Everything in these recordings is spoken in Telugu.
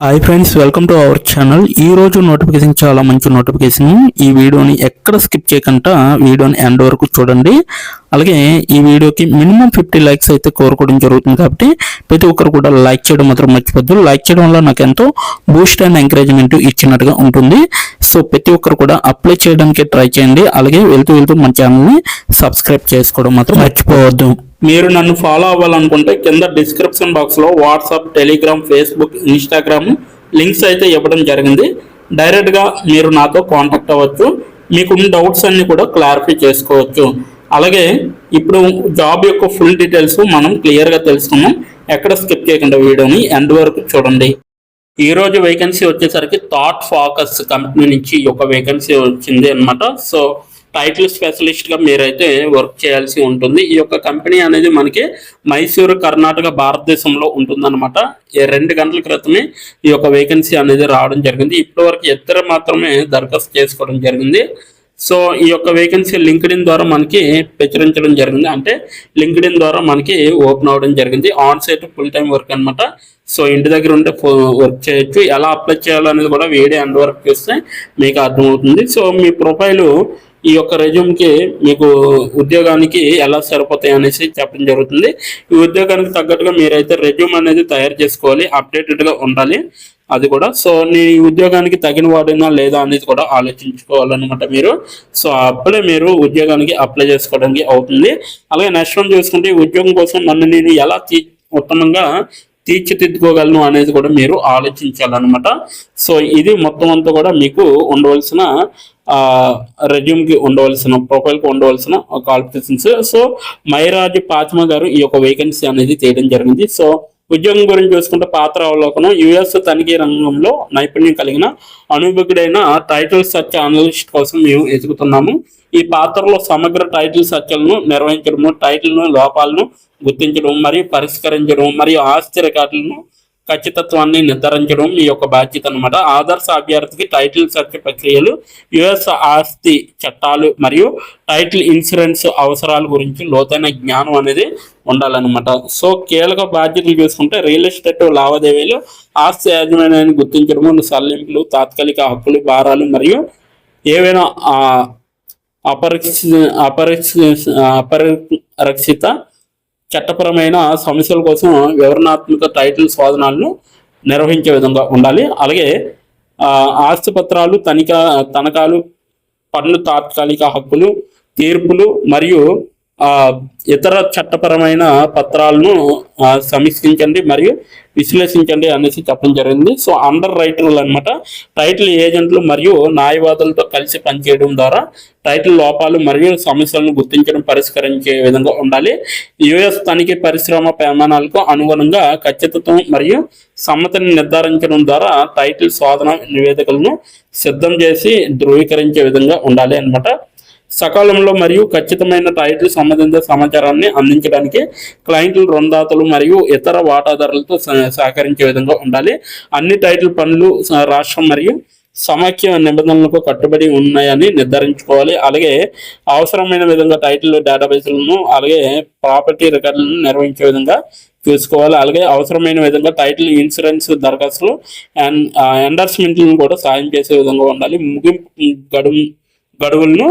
Hi friends, welcome to our channel. ఈ రోజు నోటిఫికేషన్ చాలా మంచి నోటిఫికేషన్. ఈ వీడియోని ఎక్కడ స్కిప్ చేయకుండా వీడియోని ఎండ్ వరకు చూడండి. అలాగే ఈ వీడియోకి మినిమం 50 లైక్స్ అయితే కోరుకోవడం జరుగుతుంది. కాబట్టి ప్రతి ఒక్కరు కూడా లైక్ చేయడం మాత్రం మర్చిపోద్దు. లైక్ చేయడం వల్ల నాకు ఎంతో బూస్ట్ అండ్ ఎంకరేజ్మెంట్ ఇచ్చినట్టుగా ఉంటుంది. సో ప్రతి ఒక్కరు కూడా అప్లై చేయడానికి ట్రై చేయండి. అలాగే వెళ్తూ మన ఛానల్ని సబ్స్క్రైబ్ చేసుకోవడం మాత్రం మర్చిపోవద్దు. మీరు నన్ను ఫాలో అవ్వాలనుకుంటే కింద డిస్క్రిప్షన్ బాక్స్లో WhatsApp, Telegram, Facebook, Instagram links అయితే ఇవ్వడం జరిగింది. డైరెక్ట్గా మీరు నాతో కాంటాక్ట్ అవ్వచ్చు. మీకున్న డౌట్స్ అన్ని కూడా క్లారిఫై చేసుకోవచ్చు. అలాగే ఇప్పుడు జాబ్ యొక్క ఫుల్ డీటెయిల్స్ మనం క్లియర్గా తెలుసుకున్నాం. ఎక్కడ స్కిప్ చేయకుండా వీడియోని ఎండ్ వరకు చూడండి. ఈ రోజు వేకెన్సీ వచ్చేసరికి థాట్ ఫోకస్ కంపెనీ నుంచి ఒక వేకెన్సీ వచ్చింది అనమాట. సో టైటిల్ స్పెషలిస్ట్గా మీరైతే వర్క్ చేయాల్సి ఉంటుంది. ఈ యొక్క కంపెనీ అనేది మనకి మైసూరు, కర్ణాటక, భారతదేశంలో ఉంటుందన్నమాట. 2 గంటల క్రితమే ఈ యొక్క వేకెన్సీ అనేది రావడం జరిగింది. ఇప్పటివరకు ఇద్దరు మాత్రమే దరఖాస్తు చేసుకోవడం జరిగింది. సో ఈ యొక్క వేకెన్సీ లింక్డ్ఇన్ ద్వారా మనకి ప్రచురించడం జరిగింది. అంటే లింక్డ్ఇన్ ద్వారా మనకి ఓపెన్ అవ్వడం జరిగింది. On site full time work అనమాట. సో ఇంటి దగ్గర ఉంటే వర్క్ చేయొచ్చు. ఎలా అప్లై చేయాలనేది కూడా వీడియో ఎండ్ వర్క్ చేస్తే మీకు అర్థమవుతుంది. సో మీ ప్రొఫైలు ఈ యొక్క రెజ్యూమ్కి మీకు ఉద్యోగానికి ఎలా సరిపోతాయి అనేసి చెప్పడం జరుగుతుంది. ఈ ఉద్యోగానికి తగ్గట్టుగా మీరైతే రెజ్యూమ్ అనేది తయారు చేసుకోవాలి. అప్డేటెడ్గా ఉండాలి అది కూడా. సో నీ ఉద్యోగానికి తగిన వాడినా లేదా అనేది కూడా ఆలోచించుకోవాలన్నమాట మీరు. సో అప్పుడే మీరు ఉద్యోగానికి అప్లై చేసుకోవడానికి అవుతుంది. అలాగే నెక్స్ట్ వన్ చూసుకుంటే ఈ ఉద్యోగం కోసం నన్ను నేను ఎలా ఉత్తమంగా తీర్చిదిద్దుకోగలను అనేది కూడా మీరు ఆలోచించాలన్నమాట. సో ఇది మొత్తం అంతా కూడా మీకు ఉండవలసిన రెజ్యూమ్కి ఉండవలసిన ప్రొఫైల్కి ఉండవలసిన క్వాలిఫికేషన్స్. సో మైరాజ్ ఫాతిమా గారు ఈ యొక్క వేకెన్సీ అనేది చేయడం జరిగింది. సో ఉద్యోగం గురించి చూసుకుంటే పాత్ర అవలోకనం. యుఎస్ తనిఖీ రంగంలో నైపుణ్యం కలిగిన అనుభవకుడైన టైటిల్ సర్చ్ అనలిస్ట్ కోసం మేము ఎదుగుతున్నాము. ఈ పాత్రలో సమగ్ర టైటిల్ సర్చ్లను నిర్వహించడము, టైటిల్ను లోపాలను గుర్తించడం మరియు పరిష్కరించడం మరియు ఆస్తి రికార్డులను ఖచ్చితత్వాన్ని నిర్ధారించడం మీ యొక్క బాధ్యత అనమాట. ఆదర్శ అభ్యర్థికి టైటిల్ సర్చ్ ప్రక్రియలు, యుఎస్ ఆస్తి చట్టాలు మరియు టైటిల్ ఇన్సూరెన్స్ అవసరాల గురించి లోతైన జ్ఞానం అనేది ఉండాలన్నమాట. సో కీలక బాధ్యతలు చూసుకుంటే రియల్ ఎస్టేట్ లావాదేవీలు, ఆస్తి యాజమాన్యాన్ని గుర్తించడము, సడలింపులు, తాత్కాలిక హక్కులు, భారాలు మరియు ఏవైనా అపరిరక్షిత చట్టపరమైన సమస్యల కోసం వివరణాత్మక టైటిల్ శోధనలను నిర్వహించే విధంగా ఉండాలి. అలాగే ఆస్తి పత్రాలు, తనఖాలు, పన్ను తాత్కాలిక హక్కులు, తీర్పులు మరియు ఇతర చట్టపరమైన పత్రాలను సమీక్షించండి మరియు విశ్లేషించండి అనేసి చెప్పడం జరిగింది. సో అండర్ రైటర్లు అనమాట టైటిల్ ఏజెంట్లు మరియు న్యాయవాదులతో కలిసి పనిచేయడం ద్వారా టైటిల్ లోపాలు మరియు సమస్యలను గుర్తించడం, పరిష్కరించే విధంగా ఉండాలి. యుఎస్ తనిఖీ పరిశ్రమ ప్రమాణాలకు అనుగుణంగా ఖచ్చితత్వం మరియు సమ్మతిని నిర్ధారించడం ద్వారా టైటిల్ శోధన నివేదికలను సిద్ధం చేసి ధృవీకరించే విధంగా ఉండాలి అన్నమాట. సకాలంలో మరియు ఖచ్చితమైన టైటిల్ సంబంధిత సమాచారాన్ని అందించడానికి క్లయింట్లు, రుణదాతలు మరియు ఇతర వాటాదారులతో సహకరించే విధంగా ఉండాలి. అన్ని టైటిల్ పనులు రాష్ట్రం మరియు సమాఖ్య నిబంధనలకు కట్టుబడి ఉన్నాయని నిర్ధారించుకోవాలి. అలాగే అవసరమైన విధంగా టైటిల్ డేటాబేస్లను అలాగే ప్రాపర్టీ రికార్డులను నిర్వహించే విధంగా చూసుకోవాలి. అలాగే అవసరమైన విధంగా టైటిల్ ఇన్సూరెన్స్ దరఖాస్తులు అండ్ ఎండర్స్మెంట్లను కూడా సాయం చేసే విధంగా ఉండాలి. ముగింపు గడువులను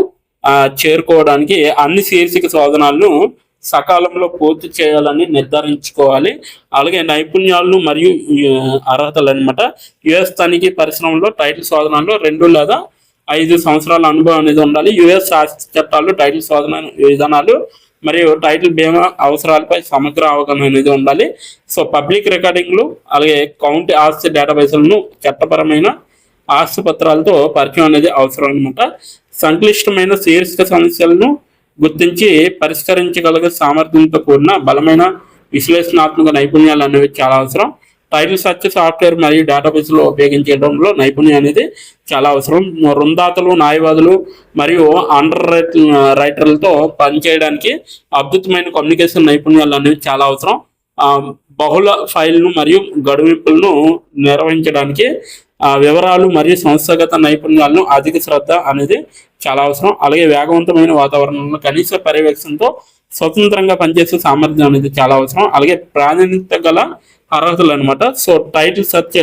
చేరుకోవడానికి అన్ని శీర్షిక శోధనాలను సకాలంలో పూర్తి చేయాలని నిర్ధారించుకోవాలి. అలాగే నైపుణ్యాలను మరియు అర్హతలు అనమాట. యుఎస్ తనిఖీ పరిశ్రమలో టైటిల్ శోధనలో 2 లేదా 5 సంవత్సరాల అనుభవం అనేది ఉండాలి. యుఎస్ ఆస్తి చట్టాలు, టైటిల్ శోధన విధానాలు మరియు టైటిల్ బీమా అవసరాలపై సమగ్ర అవగాహన అనేది ఉండాలి. సో పబ్లిక్ రికార్డింగ్లు అలాగే కౌంటీ ఆస్తి డేటాబేస్లను చట్టపరమైన ఆస్తి పత్రాలతో పరిచయం అనేది అవసరం అనమాట. సంక్లిష్టమైన శీర్షిక సమస్యలను గుర్తించి పరిష్కరించగలిగే సామర్థ్యంతో కూడిన బలమైన విశ్లేషణాత్మక నైపుణ్యాలు అనేవి చాలా అవసరం. టైటిల్ సర్చ్ సాఫ్ట్వేర్ మరియు డేటాబేస్లో ఉపయోగించడంలో నైపుణ్యం అనేది చాలా అవసరం. రుణదాతలు, న్యాయవాదులు మరియు అండర్ రైటర్లతో పనిచేయడానికి అద్భుతమైన కమ్యూనికేషన్ నైపుణ్యాలు అనేవి చాలా అవసరం. బహుళ ఫైల్ను మరియు గడువింపులను నిర్వహించడానికి వివరాలు మరియు సంస్థాగత నైపుణ్యాలను అధిక శ్రద్ధ అనేది చాలా అవసరం. అలాగే వేగవంతమైన వాతావరణంలో కనీస పర్యవేక్షణతో స్వతంత్రంగా పనిచేసే సామర్థ్యం అనేది చాలా అవసరం. అలాగే ప్రాధాన్యత గల అర్హతలు అనమాట. సో టైటిల్ సర్చ్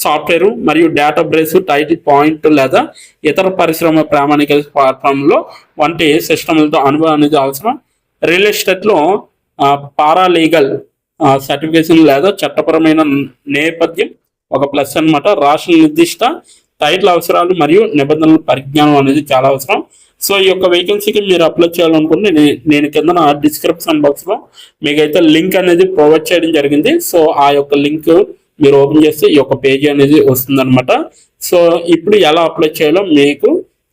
సాఫ్ట్వేర్ మరియు డేటాబేస్ టైటిల్ పాయింట్ లేదా ఇతర పరిశ్రమ ప్రామాణిక ప్లాట్ఫామ్లో వంటి సిస్టమ్లతో అనుభవం అనేది అవసరం. రియల్ ఎస్టేట్లో పారాలీగల్ సర్టిఫికేషన్ లేదా చట్టపరమైన నేపథ్యం ఒక ప్లస్ అన్నమాట. రాష్ట్ర నిర్దిష్ట టైటిల్ అవసరాలు మరియు నిబంధనల పరిజ్ఞానం అనేది చాలా అవసరం. సో ఈ యొక్క వేకెన్సీకి మీరు అప్లై చేయాలనుకుంటే నేను కింద డిస్క్రిప్షన్ బాక్స్లో మీకైతే లింక్ అనేది ప్రొవైడ్ చేయడం జరిగింది. సో ఆ యొక్క లింక్ మీరు ఓపెన్ చేస్తే ఈ యొక్క పేజీ అనేది వస్తుందన్నమాట. సో ఇప్పుడు ఎలా అప్లై చేయాలో మీకు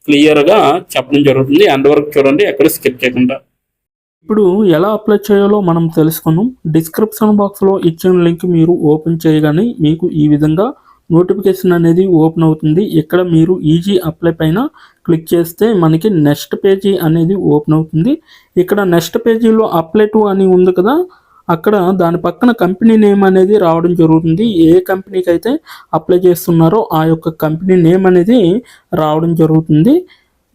క్లియర్గా చెప్పడం జరుగుతుంది. ఎండ్ వరకు చూడండి, ఎక్కడ స్కిప్ చేయకుండా. ఇప్పుడు ఎలా అప్లై చేయాలో మనం తెలుసుకున్నాం. డిస్క్రిప్షన్ బాక్స్లో ఇచ్చిన లింక్ మీరు ఓపెన్ చేయగానే మీకు ఈ విధంగా నోటిఫికేషన్ అనేది ఓపెన్ అవుతుంది. ఇక్కడ మీరు ఈజీ అప్లై పైన క్లిక్ చేస్తే మనకి నెక్స్ట్ పేజీ అనేది ఓపెన్ అవుతుంది. ఇక్కడ నెక్స్ట్ పేజీలో అప్లై టు అని ఉంది కదా, అక్కడ దాని పక్కన కంపెనీ నేమ్ అనేది రావడం జరుగుతుంది. ఏ కంపెనీకి అయితే అప్లై చేస్తున్నారో ఆ యొక్క కంపెనీ నేమ్ అనేది రావడం జరుగుతుంది.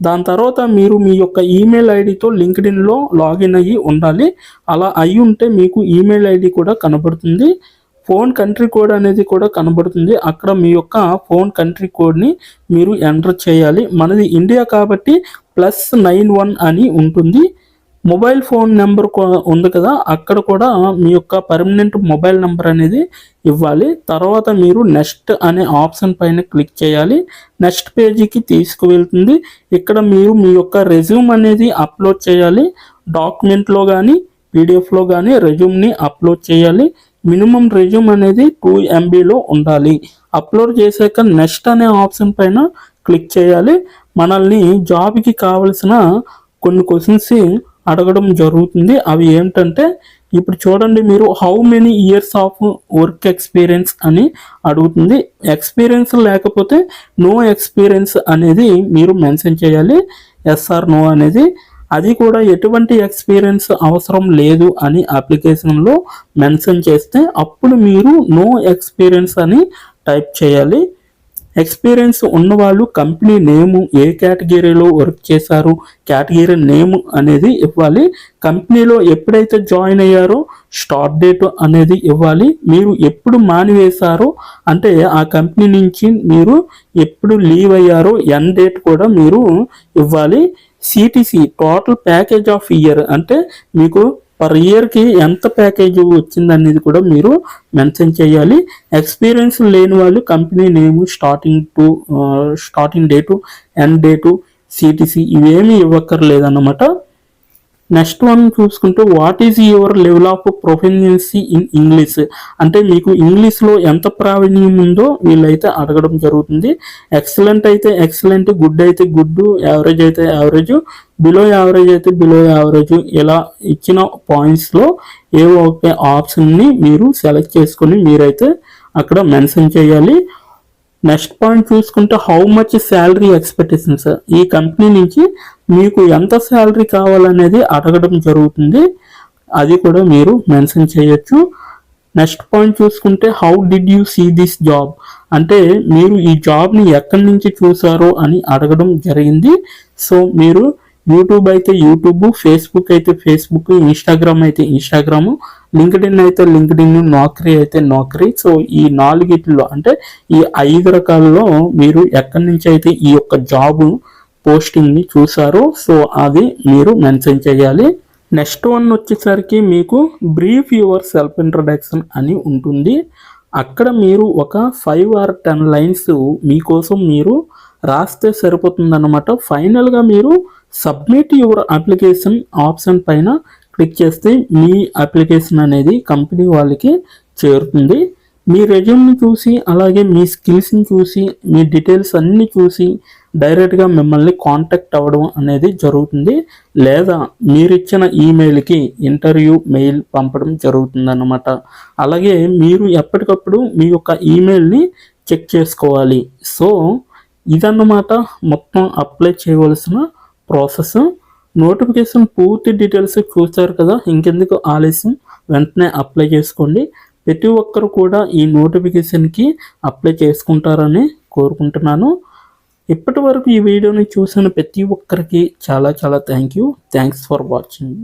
దాని తర్వాత మీరు మీ యొక్క ఈమెయిల్ ఐడితో లింక్డ్ఇన్లో లాగిన్ అయ్యి ఉండాలి. అలా అయ్యి ఉంటే మీకు ఈమెయిల్ ఐడి కూడా కనబడుతుంది. ఫోన్ కంట్రీ కోడ్ అనేది కూడా కనబడుతుంది. అక్కడ మీ యొక్క ఫోన్ కంట్రీ కోడ్ని మీరు ఎంటర్ చేయాలి. మనది ఇండియా కాబట్టి +91 అని ఉంటుంది. మొబైల్ ఫోన్ నెంబర్ ఉంది కదా, అక్కడ కూడా మీ యొక్క పర్మనెంట్ మొబైల్ నెంబర్ అనేది ఇవ్వాలి. తర్వాత మీరు నెక్స్ట్ అనే ఆప్షన్ పైన క్లిక్ చేయాలి. నెక్స్ట్ పేజీకి తీసుకువెళ్తుంది. ఇక్కడ మీరు మీ యొక్క రెజ్యూమ్ అనేది అప్లోడ్ చేయాలి. డాక్యుమెంట్లో కానీ పీడిఎఫ్లో కానీ రెజ్యూమ్ని అప్లోడ్ చేయాలి. మినిమం రెజ్యూమ్ అనేది 2 MBలో ఉండాలి. అప్లోడ్ చేశాక నెక్స్ట్ అనే ఆప్షన్ పైన క్లిక్ చేయాలి. మనల్ని జాబ్కి కావలసిన కొన్ని క్వశ్చన్స్ అడగడం జరుగుతుంది. అవి ఏంటంటే ఇప్పుడు చూడండి, మీరు how many years of work experience అని అడుగుతుంది. ఎక్స్పీరియన్స్ లేకపోతే నో ఎక్స్పీరియన్స్ అనేది మీరు మెన్షన్ చేయాలి. ఎస్ ఆర్ నో అనేది. అది కూడా ఎటువంటి ఎక్స్పీరియన్స్ అవసరం లేదు అని అప్లికేషన్లో మెన్షన్ చేస్తే అప్పుడు మీరు నో ఎక్స్పీరియన్స్ అని టైప్ చేయాలి. ఎక్స్పీరియన్స్ ఉన్నవాళ్ళు కంపెనీ నేము, ఏ కేటగిరీలో వర్క్ చేశారు, కేటగిరీ నేమ్ అనేది ఇవ్వాలి. కంపెనీలో ఎప్పుడైతే జాయిన్ అయ్యారో స్టార్ట్ డేట్ అనేది ఇవ్వాలి. మీరు ఎప్పుడు మానివేశారో అంటే ఆ కంపెనీ నుంచి మీరు ఎప్పుడు లీవ్ అయ్యారో ఎండ్ డేట్ కూడా మీరు ఇవ్వాలి. CTC total package of year అంటే మీకు పర్ ఇయర్కి ఎంత ప్యాకేజ్ వచ్చింది అనేది కూడా మీరు మెన్షన్ చేయాలి. ఎక్స్పీరియన్స్ లేని వాళ్ళు company name, starting date, end date, CTC ఇవేమీ ఇవ్వక్కర్లేదన్నమాట. నెక్స్ట్ వన్ చూసుకుంటే what is your level of proficiency in English అంటే మీకు ఇంగ్లీష్లో ఎంత ప్రావీణ్యం ఉందో వీళ్ళైతే అడగడం జరుగుతుంది. ఎక్సలెంట్ అయితే ఎక్సలెంట్, గుడ్ అయితే గుడ్, యావరేజ్ అయితే యావరేజ్, బిలో యావరేజ్ అయితే బిలో యావరేజ్, ఇలా ఇచ్చిన పాయింట్స్లో ఏవో ఒక ఆప్షన్ని మీరు సెలెక్ట్ చేసుకొని మీరైతే అక్కడ మెన్షన్ చేయాలి. నెక్స్ట్ పాయింట్ చూసుకుంటే హౌ మచ్ శాలరీ ఎక్స్పెక్టేషన్స్, ఈ కంపెనీ నుంచి మీకు ఎంత శాలరీ కావాలనేది అడగడం జరుగుతుంది. అది కూడా మీరు మెన్షన్ చేయొచ్చు. నెక్స్ట్ పాయింట్ చూసుకుంటే how did you see this job అంటే మీరు ఈ జాబ్ని ఎక్కడి నుంచి చూసారో అని అడగడం జరిగింది. సో మీరు యూట్యూబ్ అయితే యూట్యూబ్, ఫేస్బుక్ అయితే ఫేస్బుక్, ఇన్స్టాగ్రామ్ అయితే ఇన్స్టాగ్రామ్, లింక్డ్ఇన్ అయితే లింక్డ్ఇన్, నౌకరీ అయితే నౌకరీ. సో ఈ 4 అంటే ఈ 5 రకాలలో మీరు ఎక్కడి నుంచి అయితే ఈ యొక్క జాబ్ పోస్టింగ్ని చూసారో సో అది మీరు మెన్షన్ చేయాలి. నెక్స్ట్ వన్ వచ్చేసరికి మీకు బ్రీఫ్ యువర్ సెల్ఫ్ ఇంట్రడక్షన్ అని ఉంటుంది. అక్కడ మీరు ఒక 5 or 10 లైన్స్ మీకోసం మీరు రాస్తే సరిపోతుందన్నమాట. ఫైనల్గా మీరు సబ్మిట్ యువర్ అప్లికేషన్ ఆప్షన్ పైన క్లిక్ చేస్తే మీ అప్లికేషన్ అనేది కంపెనీ వాళ్ళకి చేరుతుంది. మీ రెజ్యూమ్ని చూసి అలాగే మీ స్కిల్స్ని చూసి మీ డీటెయిల్స్ అన్నీ చూసి డైరెక్ట్గా మిమ్మల్ని కాంటాక్ట్ అవ్వడం అనేది జరుగుతుంది. లేదా మీరు ఇచ్చిన ఈమెయిల్కి ఇంటర్వ్యూ మెయిల్ పంపడం జరుగుతుందన్నమాట. అలాగే మీరు ఎప్పటికప్పుడు మీ యొక్క ఈమెయిల్ని చెక్ చేసుకోవాలి. సో ఇదన్నమాట మొత్తం అప్లై చేయవలసిన ప్రాసెస్. నోటిఫికేషన్ పూర్తి డీటెయిల్స్ చూస్తారు కదా, ఇంకెందుకు ఆలస్యం, వెంటనే అప్లై చేసుకోండి. ప్రతి ఒక్కరు కూడా ఈ నోటిఫికేషన్కి అప్లై చేసుకుంటారని కోరుకుంటున్నాను. ఇప్పటి వరకు ఈ వీడియోని చూసిన ప్రతి ఒక్కరికి చాలా థ్యాంక్స్ ఫర్ వాచింగ్.